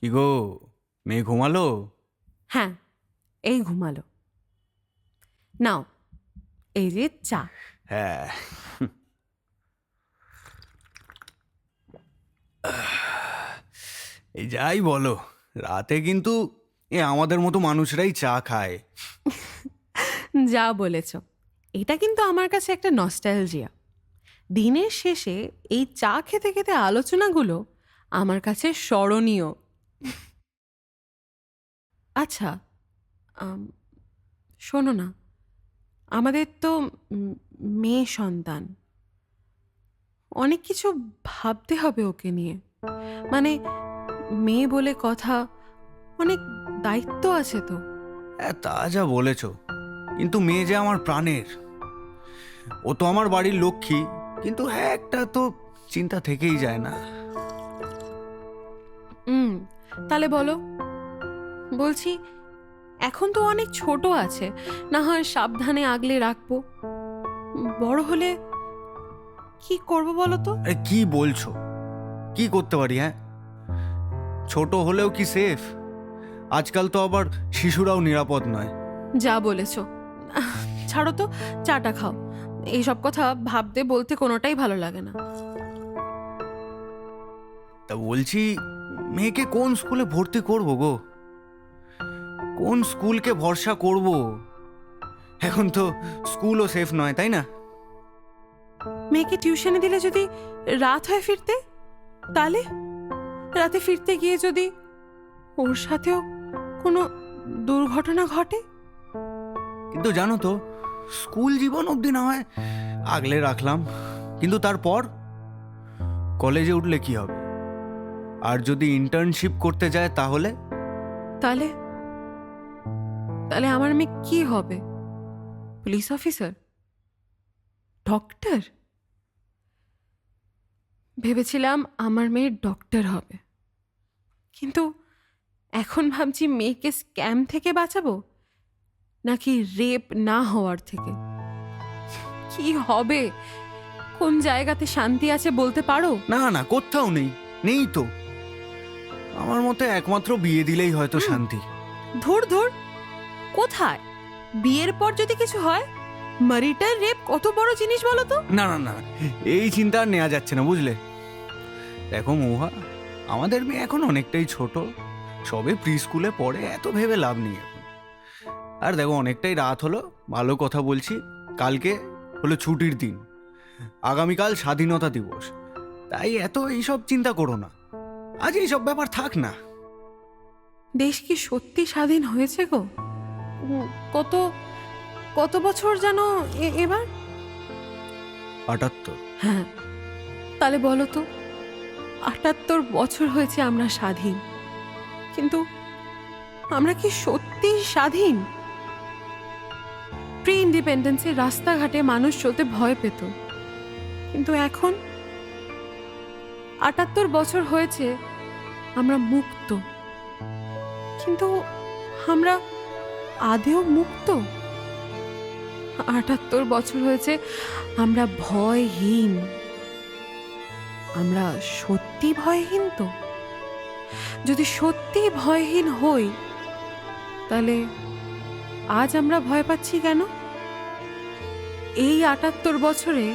কি গো, মেয়ে ঘুমালো? হ্যাঁ, এই ঘুমালো। নাও, এই যে চা। হ্যাঁ। এই যাই বলো, রাতে কিন্তু আমাদের মতো মানুষরাই চা খায়। যা বলেছ, এটা কিন্তু আমার কাছে একটা নস্টালজিয়া। দিনের শেষে এই চা খেতে খেতে আলোচনাগুলো আমার কাছে স্মরণীয়। আচ্ছা, আম, শোনো না, আমাদের তো উম, মেয়ে সন্তান, অনেক কিছু ভাবতে হবে ওকে নিয়ে। মানে, মেয়ে বলে কথা, অনেক দায়িত্ব আছে তো। হ্যাঁ, তা যা বলেছ, কিন্তু মেয়ে যে আমার প্রাণের। ও তো আমার বাড়ির লক্ষ্মী, কিন্তু হ্যাঁ, একটা তো চিন্তা থেকেই যায় না। হুম, তাহলে বলো। বলছি, এখন তো অনেক ছোট আছে, না হয় সাবধানে আগলে রাখবো। বড় হলে কি করব বলো তো? আরে কি বলছো? কি করতে পারি? হ্যাঁ, ছোট হলেও কি সেফ? আজকাল তো আবার শিশুরাও নিরাপদ নয়। যা বলেছো, ছাড়ো তো, চাটা খাও। এইসব কথা ভাবতে বলতে কোনোটাই ভালো লাগে না। তা বলছি, মেয়েকে কোন স্কুলে ভর্তি করব গো? কোন স্কুলকে ভরসা করব? এখন তো স্কুলও সেফ নয়, তাই না? মেয়েকে টিউশনে দিলে যদি রাত হয় ফিরতে, তাহলে রাতে ফিরতে গিয়ে যদি ওর সাথেও কোনো দুর্ঘটনা ঘটে? কিন্তু জানো তো, স্কুল জীবন অবধি না হয় আগলে রাখলাম, কিন্তু তারপর কলেজে উঠলে কি হবে? আর যদি ইন্টার্নশিপ করতে যায় তাহলে? তাহলে তাহলে আমার মেয়ে কি হবে? Police officer? ডক্টর? ভেবেছিলাম আমার মেয়ে ডক্টর হবে, কিন্তু এখন ভাবছি মেয়েকে স্ক্যাম থেকে বাঁচাবো নাকি রেপ না হওয়ার থেকে। কি হবে? কোন জায়গাতে শান্তি আছে বলতে পারো? না না, কোথাও নেই। নেই তো। আমার মতে একমাত্র বিয়ে দিলেই হয়তো শান্তি। ধুর ধুর, কোথায়? বিয়ের পর যদি কিছু হয়, মারিটার রেপ কত বড় জিনিস বলো তো। না না না, এই চিন্তা আর নেওয়া যাচ্ছে না, বুঝলে? দেখো মৌহা, আমাদের মেয়ে এখন অনেকটাই ছোট, সবে প্রি স্কুলে পড়ে, এত ভেবে লাভ নেই এখন। আর দেখো, অনেকটাই রাত হলো, ভালো কথা বলছি, কালকে হলো ছুটির দিন, আগামীকাল স্বাধীনতা দিবস, তাই এত এইসব চিন্তা করো না, আজ এইসব ব্যাপার থাক না। দেশ কি সত্যি স্বাধীন হয়েছে গো? কত কত বছর যেন এবার? ৭৮। হ্যাঁ, তাহলে বলো তো, ৭৮ বছর হয়েছে আমরা স্বাধীন, কিন্তু আমরা কি সত্যি স্বাধীন? প্রি ইন্ডিপেন্ডেন্সে রাস্তাঘাটে মানুষ চলতে ভয় পেত, কিন্তু এখন ৭৮ বছর হয়েছে আমরা মুক্ত, কিন্তু আমরা আদেও মুক্ত? ৭৮ বছর হয়েছে আমরা ভয়হীন। আমরা সত্যি ভয়হীন তো? যদি সত্যি ভয়হীন হই, তাহলে আজ আমরা ভয় পাচ্ছি কেন? এই ৭৮ বছরে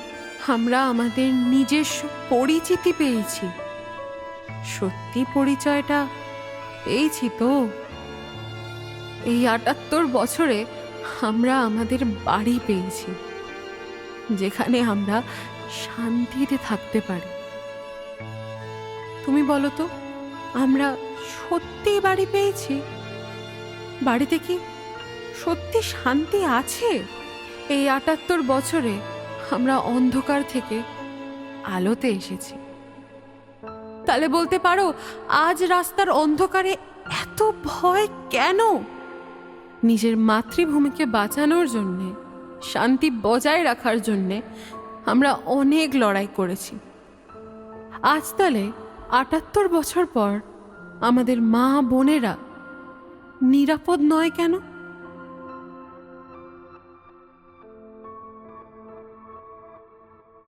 আমরা আমাদের নিজস্ব পরিচিতি পেয়েছি, সত্যি পরিচয়টা পেয়েছি তো। এই ৭৮ বছরে আমরা আমাদের বাড়ি পেয়েছি, যেখানে আমরা শান্তিতে থাকতে পারি। তুমি বলো তো, আমরা সত্যি বাড়ি পেয়েছি? বাড়িতে কি সত্যি শান্তি আছে? এই ৭৮ বছরে আমরা অন্ধকার থেকে আলোতে এসেছি। তাহলে বলতে পারো, আজ রাস্তার অন্ধকারে এত ভয় কেন? নিজের মাতৃভূমিকে বাঁচানোর জন্যে, শান্তি বজায় রাখার জন্যে আমরা অনেক লড়াই করেছি। আজ তাহলে ৭৮ বছর পর আমাদের মা বোনেরা নিরাপদ নয় কেন?